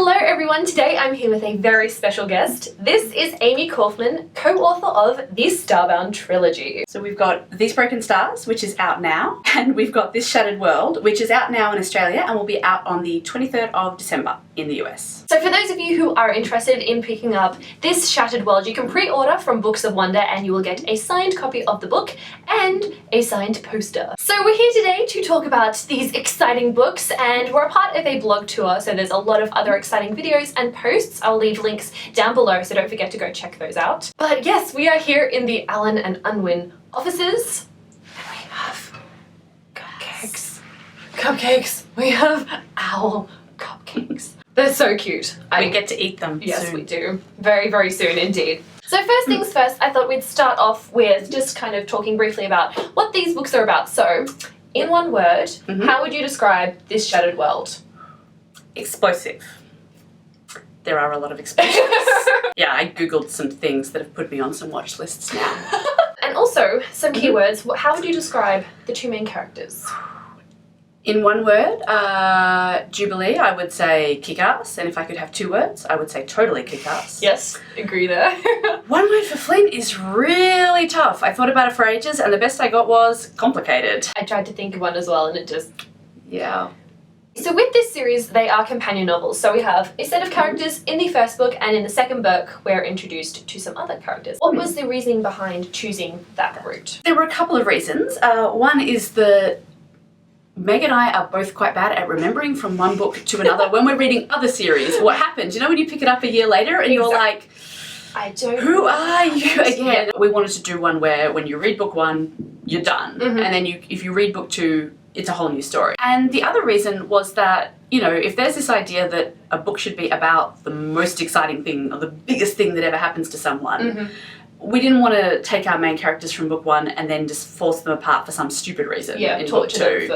Hello everyone, today I'm here with a very special guest. This is Amie Kaufman, co-author of the Starbound trilogy. So we've got These Broken Stars, which is out now, and we've got This Shattered World, which is out now in Australia and will be out on the 23rd of December in the US. So for those of you who are interested in picking up This Shattered World, you can pre-order from Books of Wonder and you will get a signed copy of the book and a signed poster. So we're here today to talk about these exciting books, and we're a part of a blog tour, so there's a lot of other exciting videos and posts. I'll leave links down below, so don't forget to go check those out. But yes, we are here in the Allen and Unwin offices, and we have cupcakes. Cupcakes! We have owl cupcakes. They're so cute. We get to eat them Yes, soon. we do. Very, very soon indeed. So first things first, I thought we'd start off with just kind of talking briefly about what these books are about. So, in one word, how would you describe This Shattered World? Explosive. There are a lot of explosions. Yeah, I googled some things that have put me on some watch lists now. And also, some keywords. How would you describe the two main characters? In one word, Jubilee, I would say kick-ass, and if I could have two words, I would say totally kick-ass. Yes, agree there. One word for Flint is really tough. I thought about it for ages, and the best I got was complicated. I tried to think of one as well, and it just... Yeah. So with this series, they are companion novels. So we have a set of characters in the first book, and in the second book, we're introduced to some other characters. What was the reasoning behind choosing that route? There were a couple of reasons. One is that Meg and I are both quite bad at remembering from one book to another when we're reading other series what happened. You know when you pick it up a year later and you're like, I don't who are you again? We wanted to do one where when you read book one, you're done. And then if you read book two, it's a whole new story. And the other reason was that, you know, if there's this idea that a book should be about the most exciting thing or the biggest thing that ever happens to someone, we didn't want to take our main characters from book one and then just force them apart for some stupid reason in book two.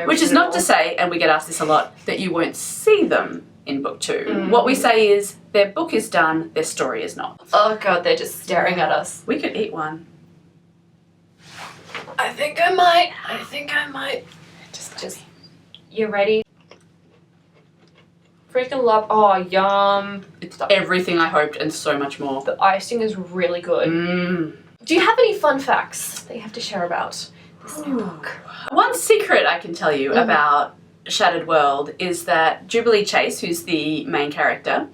Which is not to say, and we get asked this a lot, that you won't see them in book two. What we say is their book is done, their story is not. Oh god, they're just staring at us. We could eat one. I think I might. Just you ready? Freaking love. Oh, yum. It's everything I hoped and so much more. The icing is really good. Do you have any fun facts that you have to share about this new book? One secret I can tell you about Shattered World is that Jubilee Chase, who's the main character,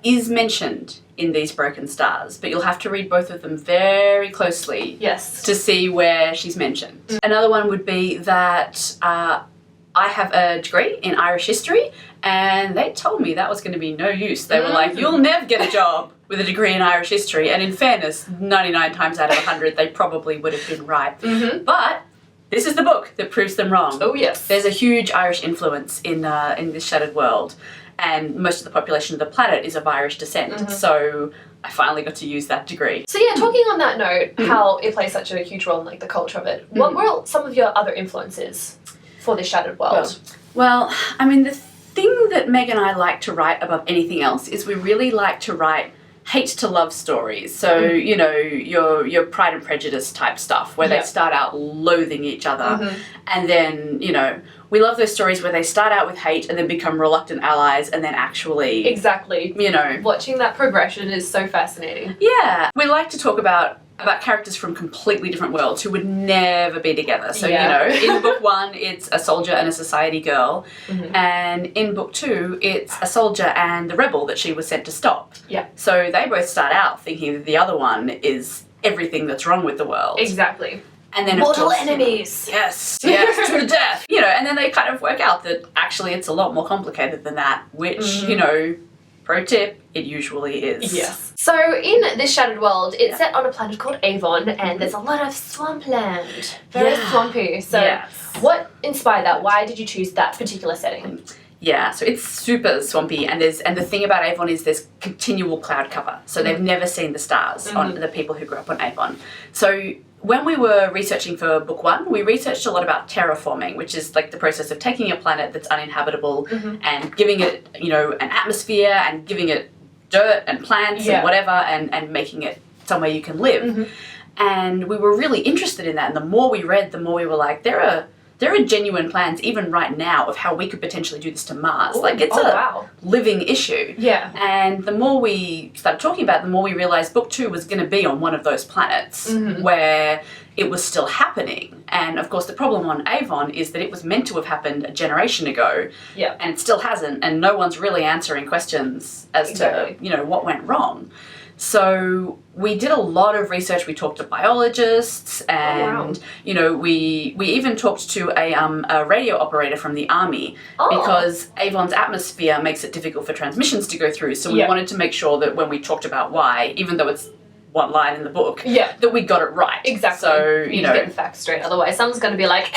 is mentioned in These Broken Stars, but you'll have to read both of them very closely to see where she's mentioned. Another one would be that I have a degree in Irish history, and they told me that was going to be no use. They were like, you'll never get a job with a degree in Irish history, and in fairness, 99 times out of 100 they probably would have been right. But this is the book that proves them wrong. Oh yes. There's a huge Irish influence in This Shattered World, and most of the population of the planet is of Irish descent, so I finally got to use that degree. So yeah, talking on that note, how it plays such a huge role in like the culture of it, what were some of your other influences for This Shattered World? Well, I mean, the thing that Meg and I like to write above anything else is we really like to write hate to love stories. So, you know, your Pride and Prejudice type stuff where they start out loathing each other and then, you know, we love those stories where they start out with hate and then become reluctant allies and then actually... Exactly. You know... Watching that progression is so fascinating. Yeah. We like to talk about characters from completely different worlds who would never be together. So, you know, in book one, it's a soldier and a society girl. And in book two, it's a soldier and the rebel that she was sent to stop. Yeah. So they both start out thinking that the other one is everything that's wrong with the world. Exactly. And then, mortal of course, enemies. Yes, to the death. You know, and then they kind of work out that actually it's a lot more complicated than that, which, you know, pro tip, it usually is. Yes. So in This Shattered World, it's set on a planet called Avon, and there's a lot of swampland. Very swampy. So what inspired that? Why did you choose that particular setting? Yeah, so it's super swampy, and the thing about Avon is there's continual cloud cover, so they've never seen the stars on the people who grew up on Avon. So when we were researching for book one, we researched a lot about terraforming, which is like the process of taking a planet that's uninhabitable and giving it, you know, an atmosphere and giving it dirt and plants and whatever and making it somewhere you can live. And we were really interested in that, and the more we read, the more we were like, there are there are genuine plans even right now of how we could potentially do this to Mars. Ooh, like it's wow. living issue. Yeah. And the more we started talking about it, the more we realized book 2 was going to be on one of those planets where it was still happening. And of course the problem on Avon is that it was meant to have happened a generation ago. Yeah. And it still hasn't, and no one's really answering questions as to, you know, what went wrong. So we did a lot of research. We talked to biologists, and you know, we even talked to a radio operator from the Army because Avon's atmosphere makes it difficult for transmissions to go through. So we wanted to make sure that when we talked about why, even though it's one line in the book, that we got it right. Exactly. So, you know, get the facts straight. Otherwise, someone's going to be like,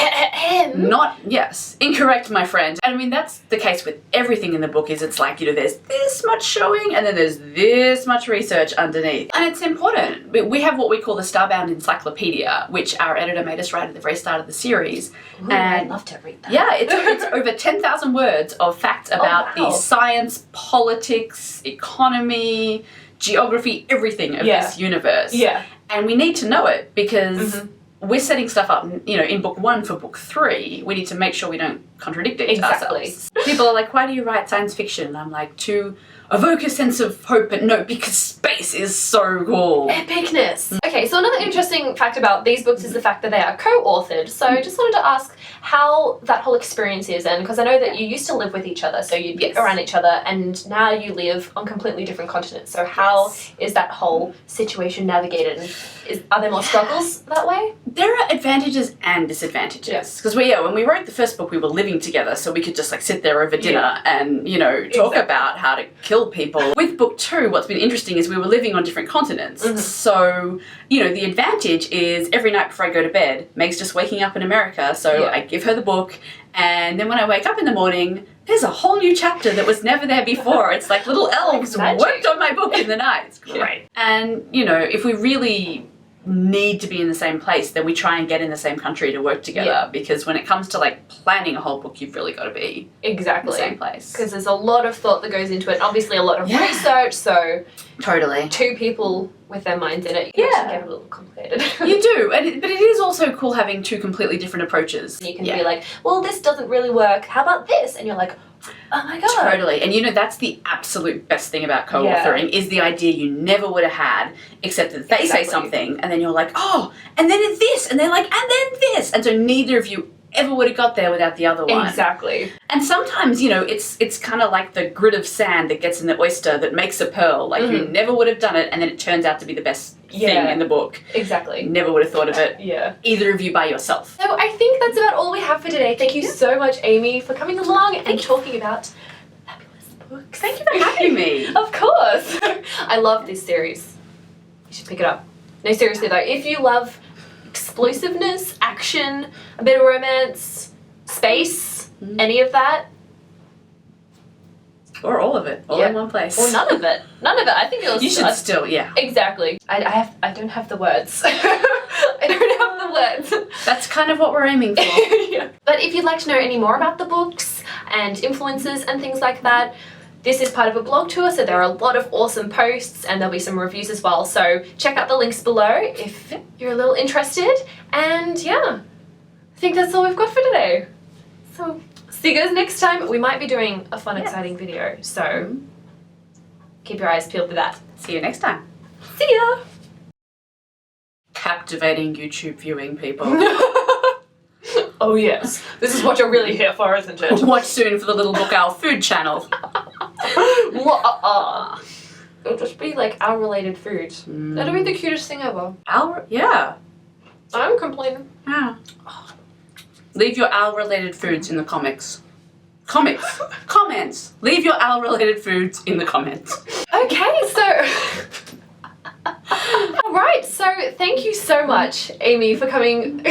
incorrect, my friend. And I mean, that's the case with everything in the book. Is it's like, you know, there's this much showing, and then there's this much research underneath, and it's important. We have what we call the Starbound Encyclopedia, which our editor made us write at the very start of the series. Ooh, and I'd love to read that. Yeah, it's over 10,000 words of facts about the science, politics, economy, geography, everything of this universe. Yeah. And we need to know it because we're setting stuff up, you know, in book 1 for book 3. We need to make sure we don't contradict ourselves. People are like, why do you write science fiction? And I'm like, to evoke a sense of hope, but no, because space is so cool. Epicness. Okay, so another interesting fact about these books is the fact that they are co-authored. So I just wanted to ask how that whole experience is, and because I know that you used to live with each other, so you'd be around each other, and now you live on completely different continents. So how is that whole situation navigated? And are there more struggles that way? There are advantages and disadvantages. Because when we wrote the first book, we were living together, so we could just like sit there over dinner and, you know, talk about how to kill people. With book 2, what's been interesting is we were living on different continents. So, you know, the advantage is every night before I go to bed, Meg's just waking up in America, so I give her the book, and then when I wake up in the morning, there's a whole new chapter that was never there before. It's like little elves worked on my book in the night. It's great. And, you know, if we really need to be in the same place, then we try and get in the same country to work together, because when it comes to like planning a whole book, you've really got to be in the same place. Because there's a lot of thought that goes into it, and obviously a lot of research, so two people with their minds in it, you can get a little complicated. You do, but it is also cool having 2 completely different approaches. You can be like, well, this doesn't really work, how about this? And you're like, oh my god. Totally. And you know, that's the absolute best thing about co-authoring is the idea you never would have had, except that they say something and then you're like, oh, and then it's this, and they're like, and then this. And so neither of you ever would have got there without the other one. Exactly. And sometimes, you know, it's kind of like the grit of sand that gets in the oyster that makes a pearl. Like you never would have done it, and then it turns out to be the best thing in the book. Exactly. Never would have thought of it. Either of you by yourself. So I think that's about all we have for today. Thank you so much, Amie, for coming along and talking about fabulous books. Thank you for having me. Of course. I love this series. You should pick it up. No, seriously though, if you love explosiveness, action, a bit of romance, space, any of that. Or all of it, all in one place. Or none of it. None of it. I think it was... You should still, Exactly. I don't have the words. I don't have the words. That's kind of what we're aiming for. But if you'd like to know any more about the books and influences and things like that, this is part of a blog tour, so there are a lot of awesome posts, and there'll be some reviews as well. So check out the links below if you're a little interested. And I think that's all we've got for today. So see you guys next time. We might be doing a fun, exciting video, so keep your eyes peeled for that. See you next time. See ya! Captivating YouTube viewing, people. Oh yes, this is what you're really here for, isn't it? Watch soon for the Little Book Owl food channel. It'll just be like owl-related food. That'll be the cutest thing ever. Owl? Yeah. I'm complaining. Yeah. Leave your owl-related foods in the comics. Comments. Leave your owl-related foods in the comments. Okay, so... Alright, so thank you so much, Amie, for coming...